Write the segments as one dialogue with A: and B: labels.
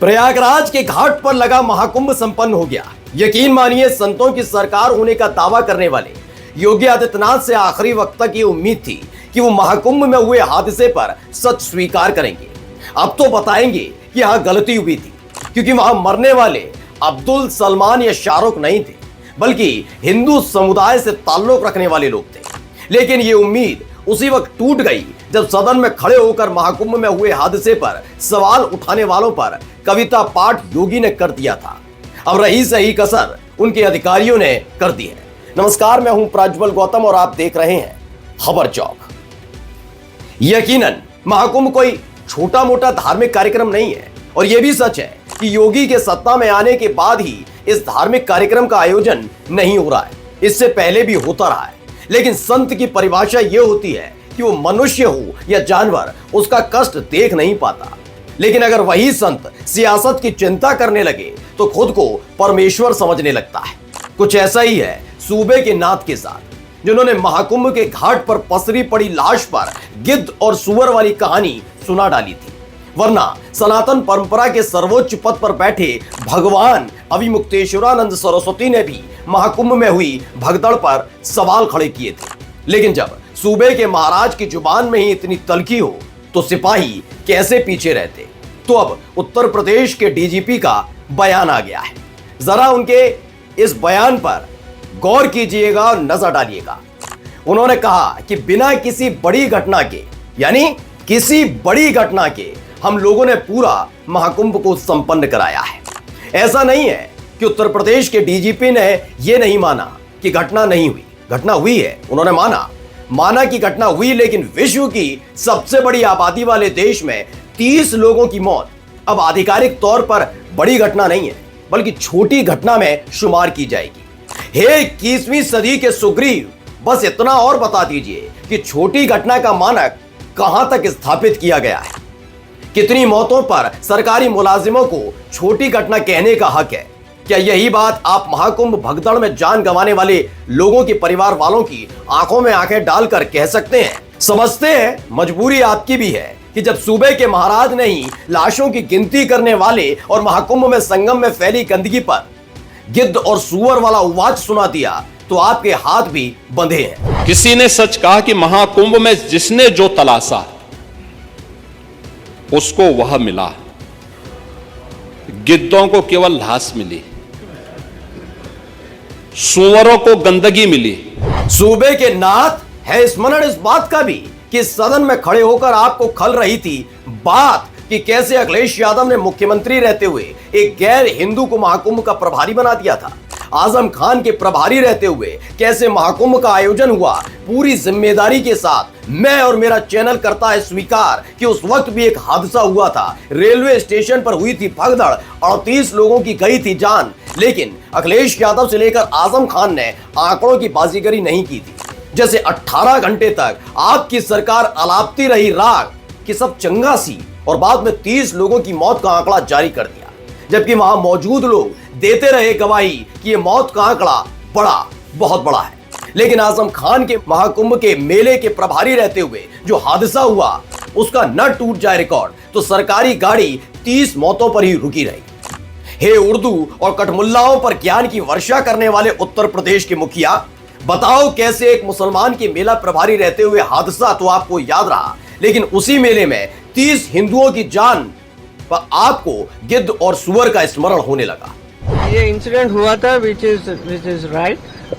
A: प्रयागराज के घाट पर लगा महाकुंभ संपन्न हो गया। यकीन मानिए, संतों की सरकार होने का दावा करने वाले योगी आदित्यनाथ से आखिरी वक्त तक ये उम्मीद थी कि वो महाकुंभ में हुए हादसे पर सच स्वीकार करेंगे। अब तो बताएंगे कि यहां गलती हुई थी, क्योंकि वहां मरने वाले अब्दुल सलमान या शाहरुख नहीं थे, बल्कि हिंदू समुदाय से ताल्लुक रखने वाले लोग थे। लेकिन ये उम्मीद उसी वक्त टूट गई जब सदन में खड़े होकर महाकुंभ में हुए हादसे पर सवाल उठाने वालों पर कविता पाठ योगी ने कर दिया था। अब रही सही कसर उनके अधिकारियों ने कर दी है। नमस्कार, मैं हूं प्रज्वल गौतम और आप देख रहे हैं खबर चौक। यकीनन महाकुंभ कोई छोटा मोटा धार्मिक कार्यक्रम नहीं है, और यह भी सच है कि योगी के सत्ता में आने के बाद ही इस धार्मिक कार्यक्रम का आयोजन नहीं हो रहा है। इससे पहले भी होता रहा है, लेकिन संत की परिभाषा यह होती है कि वो मनुष्य हो या जानवर, उसका कष्ट देख नहीं पाता। लेकिन अगर वही संत सियासत की चिंता करने लगे तो खुद को परमेश्वर समझने लगता है। कुछ ऐसा ही है सूबे के नाथ के साथ, जिन्होंने महाकुंभ के घाट पर पसरी पड़ी लाश पर गिद्ध और सुअर वाली कहानी सुना डाली थी। वरना सनातन परंपरा के सर्वोच्च पद पर बैठे भगवान अविमुक्तेश्वरानंद सरस्वती ने भी महाकुंभ में हुई भगदड़ पर सवाल खड़े किए थे। लेकिन जब सूबे के महाराज की जुबान में ही इतनी तल्खी हो तो सिपाही कैसे पीछे रहते। तो अब उत्तर प्रदेश के डीजीपी का बयान आ गया है। जरा उनके इस बयान पर गौर कीजिएगा और नजर डालिएगा। उन्होंने कहा कि बिना किसी बड़ी घटना के, यानी किसी बड़ी घटना के, हम लोगों ने पूरा महाकुंभ को संपन्न कराया है। ऐसा नहीं है कि उत्तर प्रदेश के डीजीपी ने यह नहीं माना कि घटना नहीं हुई। घटना हुई है, उन्होंने माना कि घटना हुई, लेकिन विश्व की सबसे बड़ी आबादी वाले देश में 30 लोगों की मौत अब आधिकारिक तौर पर बड़ी घटना नहीं है, बल्कि छोटी घटना में शुमार की जाएगी। हे 21वीं सदी के सुग्रीव, बस इतना और बता दीजिए कि छोटी घटना का मानक कहां तक स्थापित किया गया है। कितनी मौतों पर सरकारी मुलाजिमों को छोटी घटना कहने का हक है? क्या यही बात आप महाकुंभ भगदड़ में जान गंवाने वाले लोगों के परिवार वालों की आंखों में आंखें डालकर कह सकते हैं? समझते हैं मजबूरी आपकी भी है कि जब सूबे के महाराज ने ही लाशों की गिनती करने वाले और महाकुंभ में संगम में फैली गंदगी पर गिद्ध और सुअर वाला उवाच सुना दिया तो आपके हाथ भी बंधे हैं।
B: किसी ने सच कहा कि महाकुंभ में जिसने जो तलाशा उसको वह मिला। गिद्धों को केवल लाश मिली, सुअरों को गंदगी मिली।
A: सूबे के नाथ है स्मरण इस बात का भी कि सदन में खड़े होकर आपको खल रही थी बात कि कैसे अखिलेश यादव ने मुख्यमंत्री रहते हुए एक गैर हिंदू को महाकुंभ का प्रभारी बना दिया था। आजम खान के प्रभारी रहते हुए कैसे महाकुंभ का आयोजन हुआ। पूरी जिम्मेदारी के साथ मैं और मेरा चैनल करता है स्वीकार कि उस वक्त भी एक हादसा हुआ था। रेलवे स्टेशन पर हुई थी भगदड़, 38 लोगों की गई थी जान। लेकिन अखिलेश यादव से लेकर आजम खान ने आंकड़ों की बाजीगरी नहीं की थी। जैसे 18 घंटे तक आपकी सरकार अलापती रही राग कि सब चंगा सी, और बाद में 30 लोगों की मौत का आंकड़ा जारी कर दिया, जबकि वहां मौजूद लोग देते रहे गवाही कि ये मौत का आंकड़ा बहुत बड़ा है। लेकिन आजम खान के महाकुंभ के मेले के प्रभारी रहते हुए जो हादसा हुआ उसका न टूट जाए रिकॉर्ड तो सरकारी गाड़ी 30 मौतों पर ही रुकी रही। हे उर्दू और कठमुल्लाओं पर ज्ञान की वर्षा करने वाले उत्तर प्रदेश के मुखिया, बताओ कैसे एक मुसलमान के मेला प्रभारी रहते हुए हादसा तो आपको याद रहा, लेकिन उसी मेले में 30 हिंदुओं की जान पर आपको गिद्ध और सुअर का स्मरण होने लगा।
C: ये इंसिडेंट हुआ था विच इज राइट,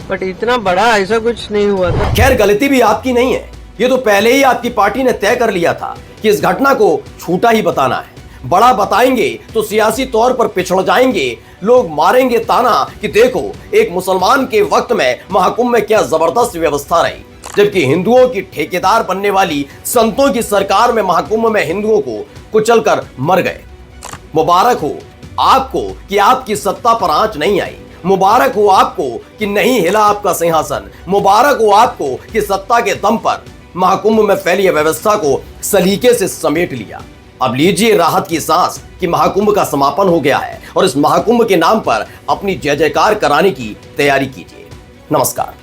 C: बट इतना बड़ा ऐसा कुछ नहीं हुआ था।
A: खैर, गलती भी आपकी नहीं है। ये तो पहले ही आपकी पार्टी ने तय कर लिया था कि इस घटना को छोटा ही बताना है। बड़ा बताएंगे तो सियासी तौर पर पिछड़ जाएंगे, लोग मारेंगे ताना कि देखो एक मुसलमान के वक्त में महाकुंभ में क्या जबरदस्त व्यवस्था रही, जबकि हिंदुओं की ठेकेदार बनने वाली संतों की सरकार में महाकुंभ में हिंदुओं को कुचल कर मर गए। मुबारक हो आपको कि आपकी सत्ता पर आंच नहीं आई। मुबारक हो आपको कि नहीं हिला आपका सिंहासन। मुबारक हो आपको कि सत्ता के दम पर महाकुंभ में फैली व्यवस्था को सलीके से समेट लिया। अब लीजिए राहत की सांस कि महाकुंभ का समापन हो गया है, और इस महाकुंभ के नाम पर अपनी जय जयकार कराने की तैयारी कीजिए। नमस्कार।